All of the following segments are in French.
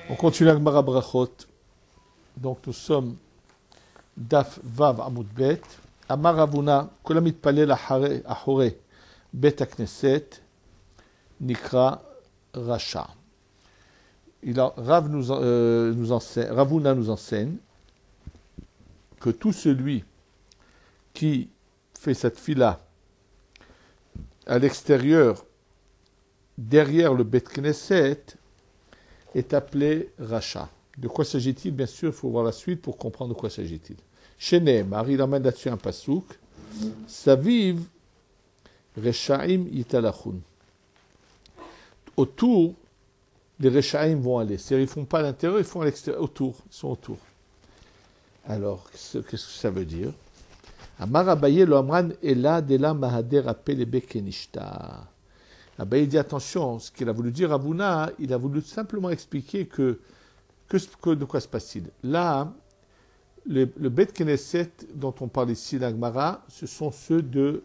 On continue avec Gemara Brachot. Donc nous sommes Daf Vav Amud Bet. Amar Ravuna, Kol hamitpalel achorei Bet HaKnesset Nikra Rasha. Ravuna nous enseigne que tout celui qui fait cette fila à l'extérieur, derrière le Bet Knesset, est appelé Racha. De quoi s'agit-il? Bien sûr, il faut voir la suite pour comprendre de quoi s'agit-il. Chez Nehemar, il emmène là-dessus un pasouk. Saviv Reshaim Yitalachun. Autour, les Reshaim vont aller. C'est-à-dire, ils ne font pas à l'intérieur, ils font à l'extérieur, autour. Ils sont autour. Alors, qu'est-ce que ça veut dire? Amar Abaye lo amran ela dela mahader apel bekenishta. Abaye dit attention, ce qu'il a voulu dire à Ravuna, il a voulu simplement expliquer que de quoi se passe-t-il? Là, le Bet Knesset dont on parle ici, la Gemara, ce sont ceux de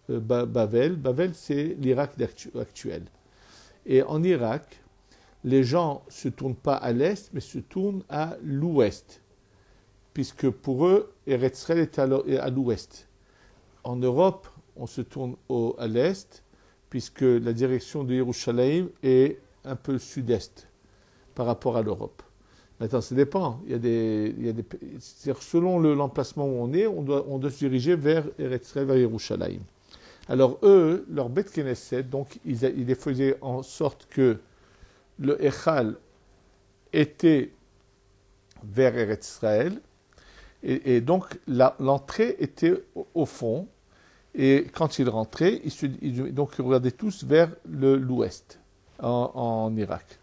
Bavel. Bavel, c'est l'Irak actuel. Et en Irak, les gens ne se tournent pas à l'est, mais se tournent à l'ouest. Puisque pour eux, Eretz Israël est à l'ouest. En Europe, on se tourne à l'est, puisque la direction de Yerushalayim est un peu sud-est par rapport à l'Europe. Maintenant, ça dépend. C'est-à-dire, selon l'emplacement où on est, on doit se diriger vers Eretz Israël, vers Yerushalayim. Alors eux, leur Bet Knesset, donc ils les faisaient en sorte que le Echal était vers Eretz Israël, et donc l'entrée était au fond. Et quand ils rentraient, ils regardaient tous vers l'ouest, en Irak.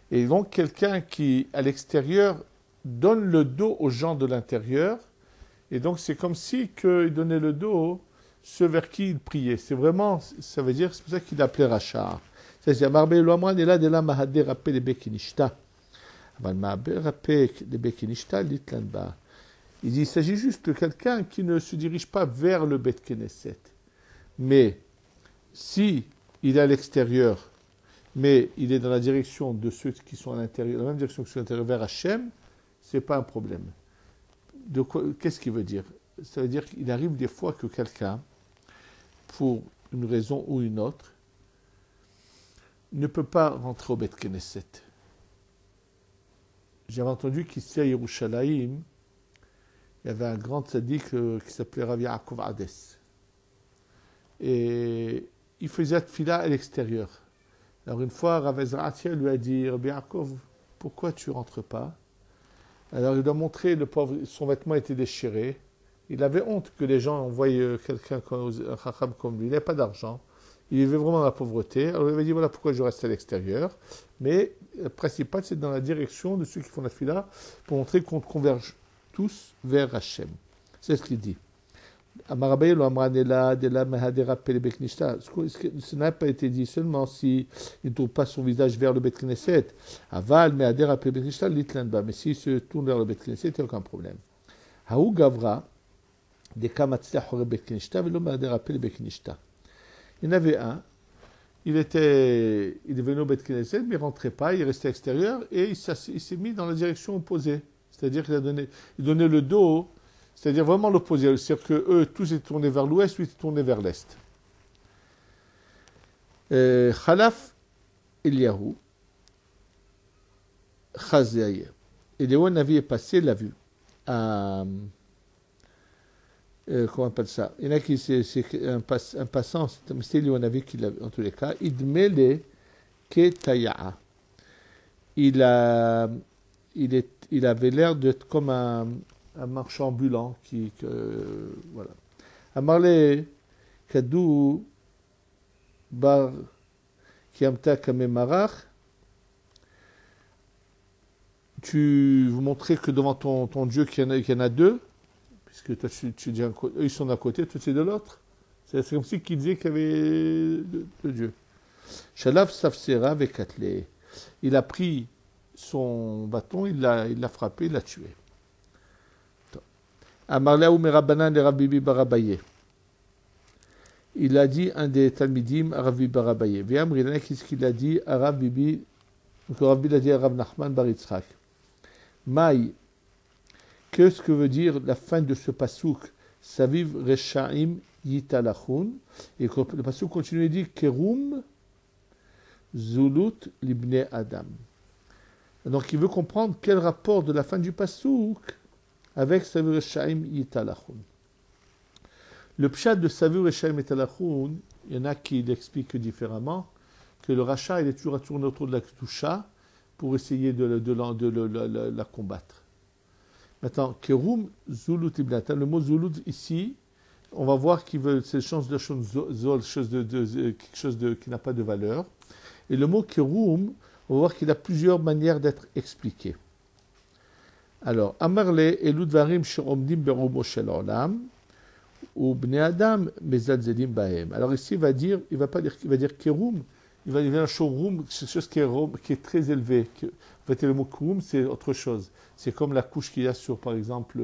Et donc, quelqu'un qui, à l'extérieur, donne le dos aux gens de l'intérieur, et donc c'est comme si il donnait le dos ceux vers qui il priait. C'est vraiment, ça veut dire, c'est pour ça qu'il appelait Racha. C'est-à-dire, Marbe Loamran est là, de là, Mahader rappel les Bekinishta. Il dit, il s'agit juste de quelqu'un qui ne se dirige pas vers le Bet Knesset. Mais si il est à l'extérieur, mais il est dans la direction de ceux qui sont à l'intérieur, la même direction que ceux à l'intérieur, vers Hachem, ce n'est pas un problème. Qu'est-ce qu'il veut dire? Ça veut dire qu'il arrive des fois que quelqu'un, pour une raison ou une autre, ne peut pas rentrer au Bet Knesset. J'avais entendu qu'ici à Yerushalayim, il y avait un grand tzaddik qui s'appelait Rav Yaakov Hades. Et il faisait tfila à l'extérieur. Alors une fois, Rav Ezratia lui a dit, Rav Yaakov, pourquoi tu ne rentres pas? Alors il lui a montré, le pauvre, son vêtement était déchiré. Il avait honte que les gens envoient quelqu'un, un chacham comme lui. Il n'avait pas d'argent. Il vivait vraiment dans la pauvreté. Alors il avait dit, voilà pourquoi je reste à l'extérieur. Mais le principal, c'est dans la direction de ceux qui font la fila pour montrer qu'on converge tous vers Hachem. C'est ce qu'il dit. Amarabaye lo amranela de la mahadera pele beknishta. Ce n'a pas été dit seulement si il ne tourne pas son visage vers le Bet Knesset. Aval mahadera pele beknishta litlanba. Mais s'il se tourne vers le Bet Knesset, il n'y a aucun problème. Haou gavra de kamatzla hore Bet Knesset velo mahadera pele beknishta. Il y en avait un. Il est venu au Bet Knesset, mais il ne rentrait pas. Il restait extérieur et il s'est mis dans la direction opposée. C'est-à-dire qu'il donnait le dos, c'est-à-dire vraiment l'opposé. C'est-à-dire qu'eux, tous étaient tournés vers l'ouest, lui était tourné vers l'est. Khalaf Eliyahu, Chazaï. Eliyahu Navi est passé, l'a vu. Comment on appelle ça? Il y en a qui, c'est un passant, c'est Eliyahu Navi qui l'a vu, en tous les cas. Idmele Ketaya'a. Il avait l'air d'être comme un marchand ambulant voilà. Amarle Kadou Bar Kiamta Kamemarach. Tu vous montrer que devant ton Dieu qu'il y en a deux, puisque toi tu dis eux ils sont d'un côté, toi tu es de l'autre. C'est comme si qu'il disait qu'il y avait deux dieux. Shalav Safsera Vekatle. Il a pris son bâton, il l'a frappé, il l'a tué. Amarlaou Merabanan et Rabbibi Barabaye. Il a dit un des Talmidim à Rabbi Barabaye. Viamrina, qu'est-ce qu'il a dit à Rabbi que Rabbi l'a dit à Rav Nachman Bar Yitzchak. Maï, qu'est-ce que veut dire la fin de ce pasouk? Saviv Reshaim Yitalachun. Et le pasouk continue et dit Kerum Zulut Libne Adam. Donc il veut comprendre quel rapport de la fin du pasouk avec Saviv Reshaim Yitalachun. Le pshat de Saviv Reshaim Yitalachun, il y en a qui l'expliquent différemment, que le rachat il est toujours à tourner autour de la Kedusha pour essayer de la combattre. Maintenant, Kerum Zulut Ibn Adam, le mot Zulut ici, on va voir qu'il veut, c'est quelque chose qui n'a pas de valeur. Et le mot Kerum, on va voir qu'il a plusieurs manières d'être expliqué. Alors, Amarle Eludvarim Sheomdim Berumo Shel Olam ou Bnei Adam Mezalzelim Bahem. Alors ici, il va dire Kerum. Il va dire un showroom, c'est quelque chose qui est très élevé. En fait, le mot Kerum, c'est autre chose. C'est comme la couche qu'il y a sur, par exemple,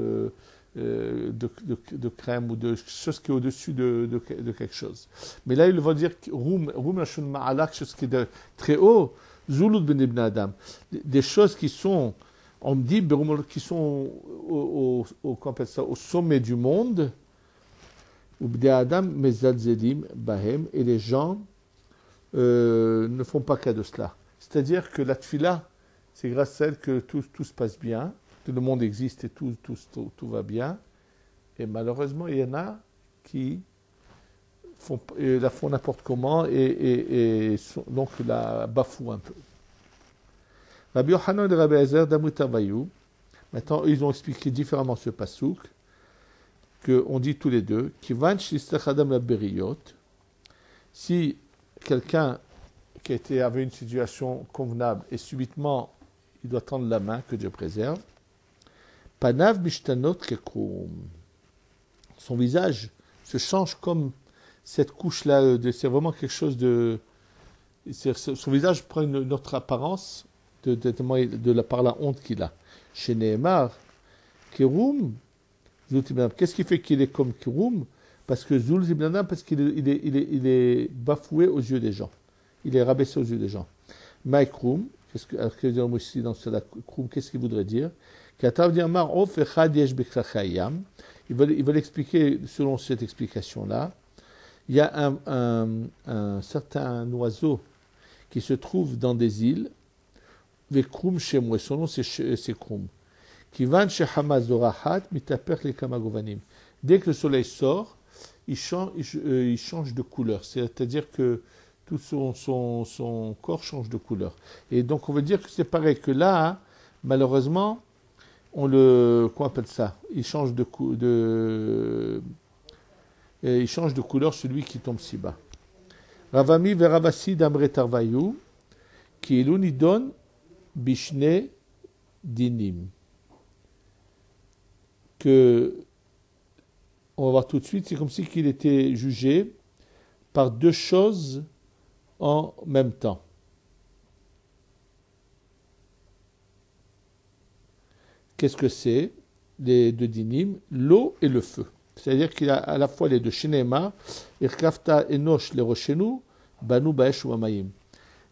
de crème ou de chose qui est au-dessus de quelque chose. Mais là, il va dire Roum, quelque chose qui est de très haut. Zulut ben ibn Adam. Des choses qui sont, on me dit, qui sont au sommet du monde. Ou bnei Adam mezalzelim bahem. Et les gens ne font pas cas de cela. C'est-à-dire que la tfila, c'est grâce à elle que tout se passe bien, que le monde existe et tout va bien. Et malheureusement, il y en a qui la font n'importe comment et donc la bafouent un peu. Rabbi Yochanan et Rabbi Ezer d'Amutavayu, maintenant ils ont expliqué différemment ce pasouk, qu'on dit tous les deux, Kivan Shlistachadam la Beriyot, si quelqu'un qui avait une situation convenable et subitement il doit tendre la main, que Dieu préserve, Panav Mishtanot Kekrum. Son visage se change comme cette couche-là, c'est vraiment quelque chose de... Son visage prend une autre apparence par la honte qu'il a. Chez Nehemar, Kerum, qu'est-ce qui fait qu'il est comme Kerum? Parce que Zul Zibnana, parce qu'il est bafoué aux yeux des gens. Il est rabaissé aux yeux des gens. Maïkrum, qu'est-ce qu'il voudrait dire? Il va l'expliquer selon cette explication-là. Il y a un certain oiseau qui se trouve dans des îles, Vekrum Shemwe, son nom c'est Krum. Dès que le soleil sort, il change de couleur. C'est-à-dire que tout son corps change de couleur. Et donc on veut dire que c'est pareil que là, malheureusement, on appelle ça? Il change de couleur celui qui tombe si bas. Ravami veravasi d'amre tarvayu, qui est l'unidon bishne dinim. Que on va voir tout de suite, c'est comme si qu'il était jugé par deux choses en même temps. Qu'est-ce que c'est? Les deux dinim, l'eau et le feu. C'est-à-dire qu'il a à la fois les deux. Shinema, irkafta enosh le rochenu, banu baesh ou amayim.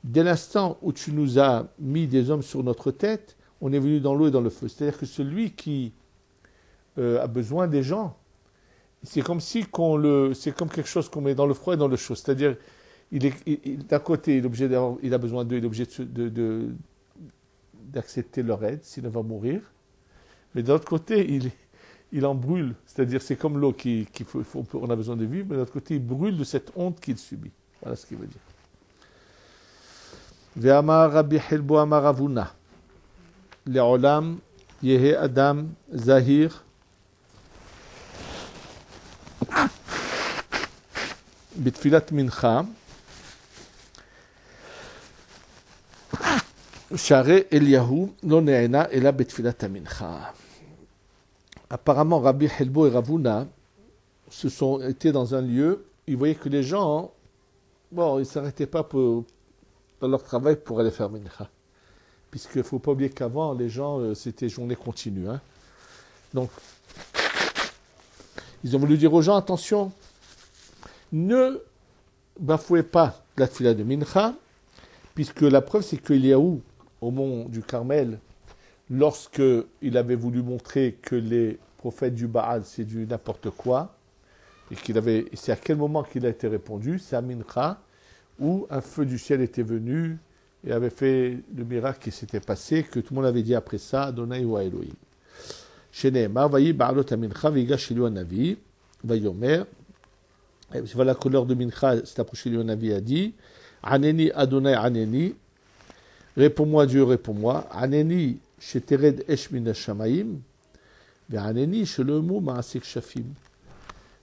Dès l'instant où tu nous as mis des hommes sur notre tête, on est venu dans l'eau et dans le feu. C'est-à-dire que celui qui a besoin des gens, c'est comme si c'est comme quelque chose qu'on met dans le froid et dans le chaud. C'est-à-dire, d'un côté, il a besoin d'eux, il est obligé d'accepter leur aide, sinon il va mourir. Mais de l'autre côté, il en brûle. C'est-à-dire, c'est comme l'eau on a besoin de vivre, mais de l'autre côté, il brûle de cette honte qu'il subit. Voilà ce qu'il veut dire. Ve'amar Rabbi Hilbo amar Ravuna. Le'olam yehe adam zahir. Bitfilat mincha. Share Eliyahu lo ne'ena ela bitfilat mincha. Apparemment, Rabbi Hilbo et Ravuna étaient dans un lieu, ils voyaient que les gens, ils ne s'arrêtaient pas dans leur travail pour aller faire mincha. Puisqu'il ne faut pas oublier qu'avant, les gens, c'était journée continue. Hein. Donc, Ils ont voulu dire aux gens, attention, ne bafouez pas la tfila de Mincha, puisque la preuve, c'est qu'Eliaou, au mont du Carmel, lorsque il avait voulu montrer que les prophètes du Baal, c'est du n'importe quoi, et c'est à quel moment qu'il a été répondu, c'est à Mincha, où un feu du ciel était venu et avait fait le miracle qui s'était passé, que tout le monde avait dit après ça, Adonai ou Elohim. Sheneemar, vayi ba'alot ha-mincha, v'igash elu ha-navi, vayomer, voilà que l'heure de Mincha s'est approché, le Navi a dit, Aneni Adonai Aneni, réponds-moi Dieu, réponds-moi, Aneni shetered esh min ha-shamayim, ve'aneni shelemu ma'asik shafim.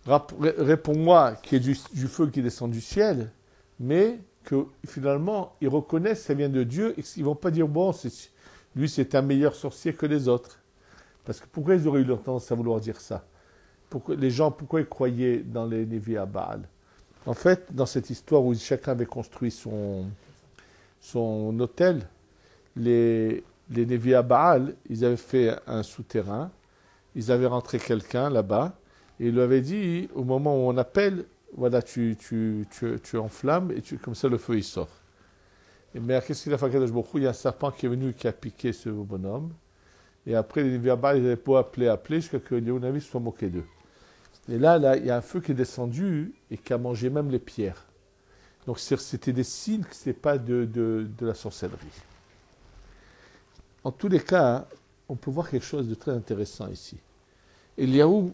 Réponds-moi qu'il y ait du feu qui descend du ciel, mais que finalement ils reconnaissent que ça vient de Dieu et qu'ils ne vont pas dire bon, lui c'est un meilleur sorcier que les autres. Parce que pourquoi ils auraient eu leur tendance à vouloir dire ça? Pourquoi ils croyaient dans les Névi à Baal? En fait, dans cette histoire où chacun avait construit son hôtel, les Névi à Baal, ils avaient fait un souterrain, ils avaient rentré quelqu'un là-bas, et ils lui avaient dit, au moment où on appelle, voilà, tu enflammes, et comme ça le feu il sort. Mais qu'est-ce qu'il a fait Kadosh Baruch Hu? Il y a un serpent qui est venu qui a piqué ce bonhomme. Et après, les Névi à Baal, ils avaient pas appeler, jusqu'à ce que les Navi se soient moqués d'eux. Et là, il y a un feu qui est descendu et qui a mangé même les pierres. Donc c'était des signes que ce n'est pas de la sorcellerie. En tous les cas, on peut voir quelque chose de très intéressant ici. Eliaou,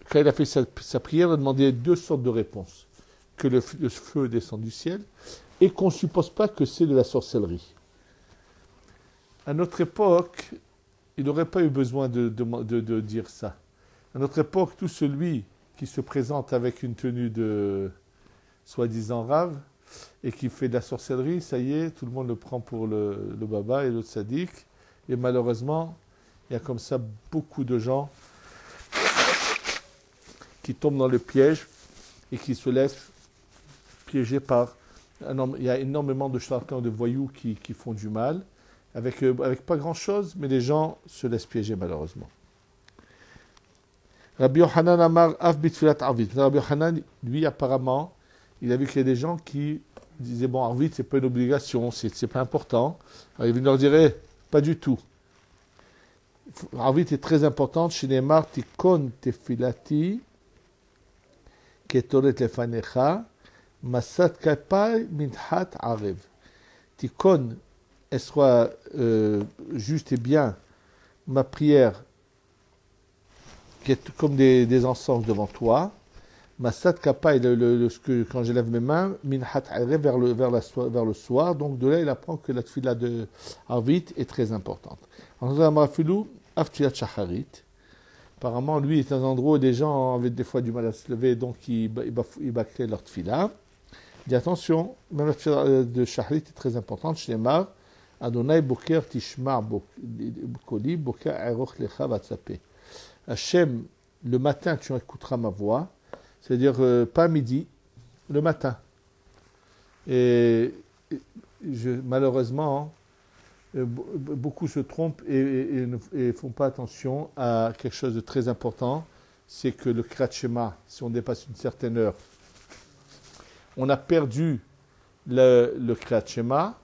quand il a fait sa prière, il a demandé deux sortes de réponses. Que le feu descend du ciel et qu'on ne suppose pas que c'est de la sorcellerie. À notre époque, il n'aurait pas eu besoin de dire ça. À notre époque, tout celui qui se présente avec une tenue de soi-disant rave et qui fait de la sorcellerie, ça y est, tout le monde le prend pour le baba et le tzaddik. Et malheureusement, il y a comme ça beaucoup de gens qui tombent dans le piège et qui se laissent piéger par... Il y a énormément de charlatans, de voyous qui font du mal, avec pas grand-chose, mais les gens se laissent piéger malheureusement. Rabbi Yochanan Amar Av Bitfilat Arvit. Rabbi Yochanan, lui, apparemment, il a vu qu'il y a des gens qui disaient bon, Arvit, c'est pas une obligation, c'est pas important. Alors, il leur dirait pas du tout. Arvit est très importante. Chez Neymar, Tikon Tefilati, Ketoret Lefanecha, Masat Kapai Minhat Arev. Tikon, elle soit juste et bien, ma prière, qui est comme des encens devant toi. Masat Kapai, quand je lève mes mains, Minhat Arev vers le soir. Donc de là, il apprend que la tfila de Arvit est très importante. Apparemment, lui est un endroit où des gens avaient des fois du mal à se lever, donc ils bâclaient leur tfila. Il dit attention, même la tfila de Shacharit est très importante. Shnemar, Adonai Boker Tishma Koli, Boker Eroch Lecha Vatsape. Hachem, le matin tu écouteras ma voix, c'est-à-dire pas midi, le matin. Et malheureusement, beaucoup se trompent et ne font pas attention à quelque chose de très important, c'est que le Kriyat Shema, si on dépasse une certaine heure, on a perdu le Kriyat Shema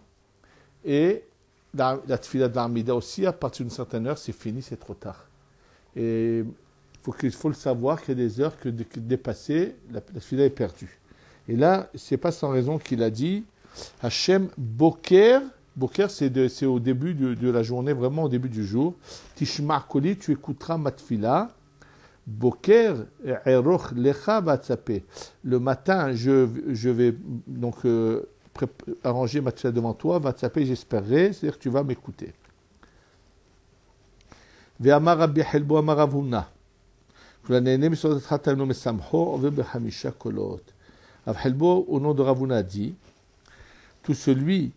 et la Tfila de l'Armida aussi, à partir d'une certaine heure, c'est fini, c'est trop tard. Et il faut le savoir qu'il y a des heures que dépasser, la Tfila est perdue. Et là, c'est pas sans raison qu'il a dit Hachem Boker. Boker, c'est au début de la journée, vraiment au début du jour. Tishma Koli, tu écouteras ma tfila. Boker, Eroch Lecha Vatsape. Le matin, je vais donc arranger ma tfila devant toi. Vatsape, j'espérerai, c'est-à-dire que tu vas m'écouter. Ve'amar Rabbi Helbo Amar Avuna. Rav Helbo, au nom de Ravuna, dit tout celui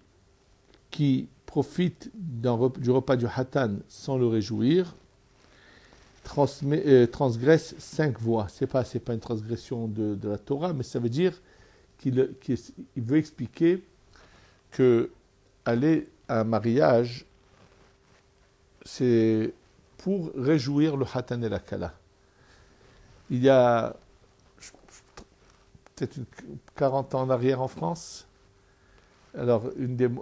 qui profite du repas du Hatan sans le réjouir, transgresse 5 voies. Ce n'est pas une transgression de la Torah, mais ça veut dire qu'il veut expliquer que aller à un mariage, c'est pour réjouir le Hatan et la Kala. Il y a peut-être 40 ans en arrière en France. Alors,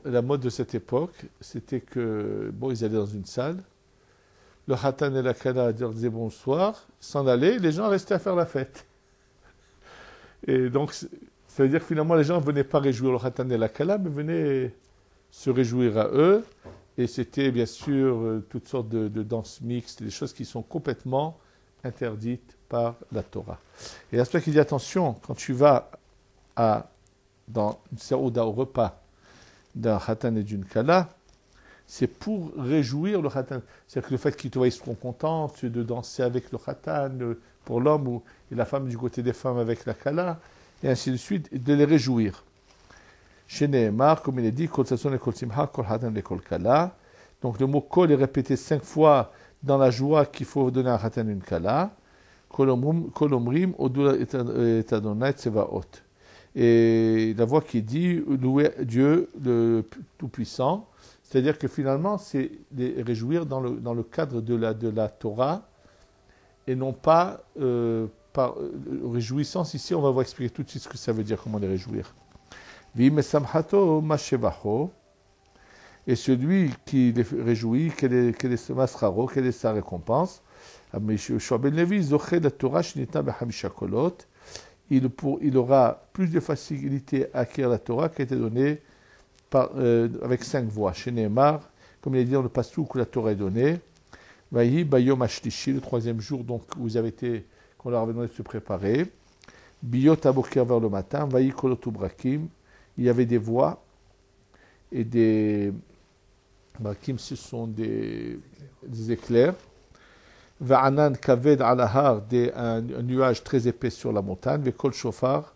la mode de cette époque, c'était que, bon, ils allaient dans une salle, le Khatan et la Kala leur disaient bonsoir, s'en allaient, les gens restaient à faire la fête. Et donc, ça veut dire que finalement, les gens ne venaient pas réjouir le Khatan et la Kala, mais venaient se réjouir à eux. Et c'était bien sûr toutes sortes de danses mixtes, des choses qui sont complètement interdites par la Torah. Et l'aspect qui dit attention, quand tu vas dans une saouda au repas d'un Khatan et d'une Kala, c'est pour réjouir le Khatan. C'est-à-dire que le fait qu'ils te voient, ils seront contents de danser avec le Khatan pour l'homme et la femme du côté des femmes avec la Kala, et ainsi de suite, et de les réjouir. Chez Nehemar, comme il est dit, Kol Sasson et Kol Simcha, Kol Khatan et Kol Kala. Donc le mot Kol est répété 5 fois dans la joie qu'il faut donner à un Khatan et une Kala. Kol Omrim, Odula et Adonai Tsevaot. Et la voix qui dit louer Dieu le Tout-Puissant, c'est-à-dire que finalement c'est les réjouir dans le cadre de la Torah et non pas par réjouissance. Ici, on va expliquer tout de suite ce que ça veut dire, comment les réjouir. Et celui qui les réjouit, quel est sa récompense? Il aura plus de facilité à acquérir la Torah qui a été donnée avec 5 voix. Chez Nehemar, comme il est dit dans le passouk où la Torah est donnée, Vahi bayom ashlishi, le 3e jour, donc où ils avaient été, qu'on leur avait demandé de se préparer. Biyot aboker vers le matin, Vahi kolotu brakim, il y avait des voix et des brakim, ce sont des éclairs. Va'anan kaved alahar, un nuage très épais sur la montagne. Ve'kol shofar,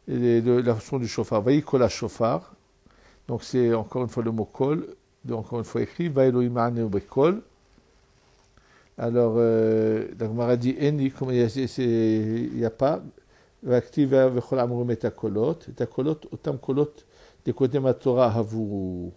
la son du shofar. Vahi kol shofar, donc c'est encore une fois le mot kol, encore une fois écrit. Va'elohim anu bekol. Alors, la Gemara dit Eni, comme il n'y a pas. Va'aktiva v'chol amrum et akolot. Et akolot, otam kolot, des côtés ma Torah havuru.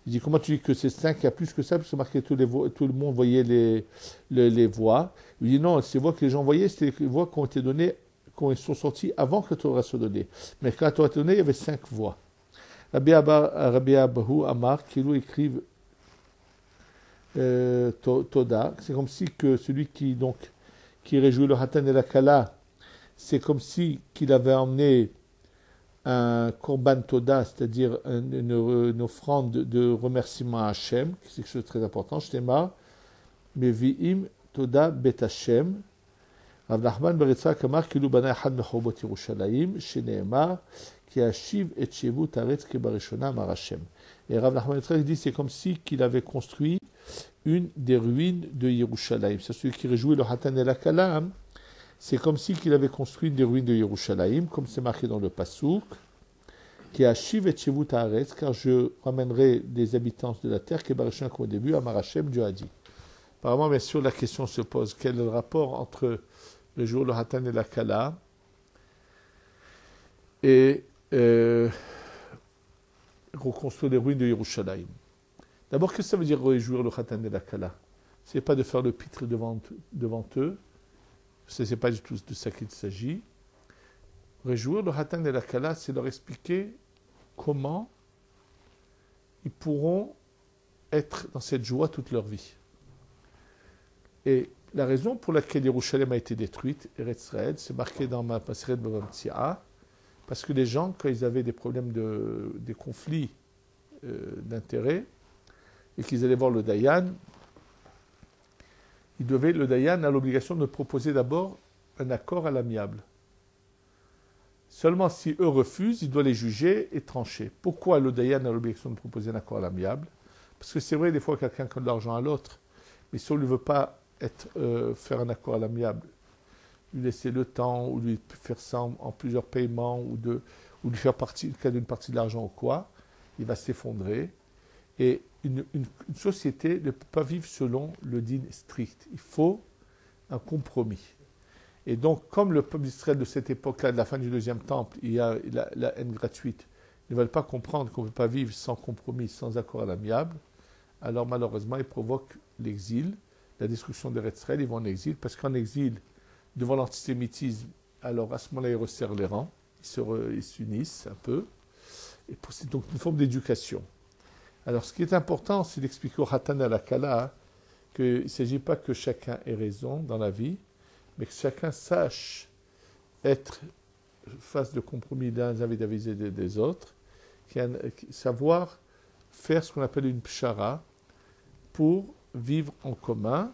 Il dit, comment tu dis que c'est 5, il y a plus que ça, parce que marqué tout le monde voyait les voix. Il dit, non, ces voix que les gens voyaient, c'était les voix qui ont été données, qui sont sorties avant que la Torah soit donnée. Mais quand la Torah était donnée, il y avait 5 voix. Rabbi Abahu Amar, qui lui écrivent Toda, c'est comme si que celui qui réjouit le Hatan et la Kala, c'est comme si qu'il avait emmené un korban toda, c'est-à-dire une offrande de remerciement à Hachem, c'est quelque chose de très important. Shtema, mevi'im toda bet Hachem. Rav Nachman bar Yitzhak amar kilu bana echad mechobot Yerushalayim, sheneemar, ki hashiv et shevut haaretz kebarishona amar Hachem. Et Rav Nachman bar Yitzhak dit, c'est comme si qu'il avait construit une des ruines de Yerushalayim. C'est celui qui réjouit le Hatan et la Kala. C'est comme si qu'il avait construit des ruines de Yerushalayim, comme c'est marqué dans le Passouk, qui a Shiv et Shevut Haaretz, car je ramènerai des habitants de la terre, qui est Barichin comme au début, Amar Hashem, Dieu a dit. Apparemment, bien sûr, la question se pose, quel est le rapport entre le jour, le Hatan et la Kala, et reconstruire les ruines de Yerushalayim. D'abord, qu'est-ce que ça veut dire réjouir le Hatan et la Kala? Ce n'est pas de faire le pitre devant eux. Ce n'est pas du tout de ça qu'il s'agit. Réjouir le Hatan et la Kala, c'est leur expliquer comment ils pourront être dans cette joie toute leur vie. Et la raison pour laquelle Yerushalayim a été détruite, Eretz Israël, c'est marqué dans ma Maseret Bava Metsiah, parce que les gens, quand ils avaient des problèmes des conflits d'intérêt, et qu'ils allaient voir le Dayan, le Dayan a l'obligation de proposer d'abord un accord à l'amiable. Seulement si eux refusent, il doit les juger et trancher. Pourquoi le Dayan a l'obligation de proposer un accord à l'amiable? Parce que c'est vrai, des fois, quelqu'un donne de l'argent à l'autre, mais si on ne veut pas faire un accord à l'amiable, lui laisser le temps, ou lui faire ça en plusieurs paiements, ou lui faire d'une partie de l'argent ou quoi, il va s'effondrer. Et une société ne peut pas vivre selon le din strict. Il faut un compromis. Et donc, comme le peuple d'Israël de cette époque-là, de la fin du deuxième temple, il y a la haine gratuite, ils ne veulent pas comprendre qu'on ne peut pas vivre sans compromis, sans accord à l'amiable, alors malheureusement, ils provoquent l'exil, la destruction d'Eretz Israël, ils vont en exil, parce qu'en exil, devant l'antisémitisme, alors à ce moment-là, ils resserrent les rangs, ils s'unissent un peu, et c'est donc une forme d'éducation. Alors, ce qui est important, c'est d'expliquer au Hatan et à la Kala qu'il ne s'agit pas que chacun ait raison dans la vie, mais que chacun sache être face de compromis les uns vis-à-vis des autres, savoir faire ce qu'on appelle une pshara pour vivre en commun.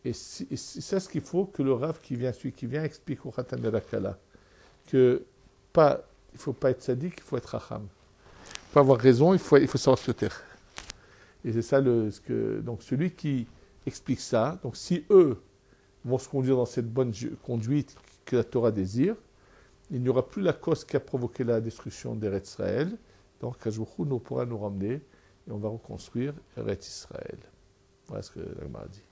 Et c'est ce qu'il faut que le Rav celui qui vient, explique au Khatan de la Kala. Il ne faut pas être sadique, il faut être racham. Il faut avoir raison, il faut savoir se taire. Et c'est ça donc celui qui explique ça, donc si eux vont se conduire dans cette bonne conduite que la Torah désire, il n'y aura plus la cause qui a provoqué la destruction d'Eretz Israël. Donc, Kajouchou nous pourra nous ramener et on va reconstruire Eretz Israël. Voilà ce que l'Agma a dit.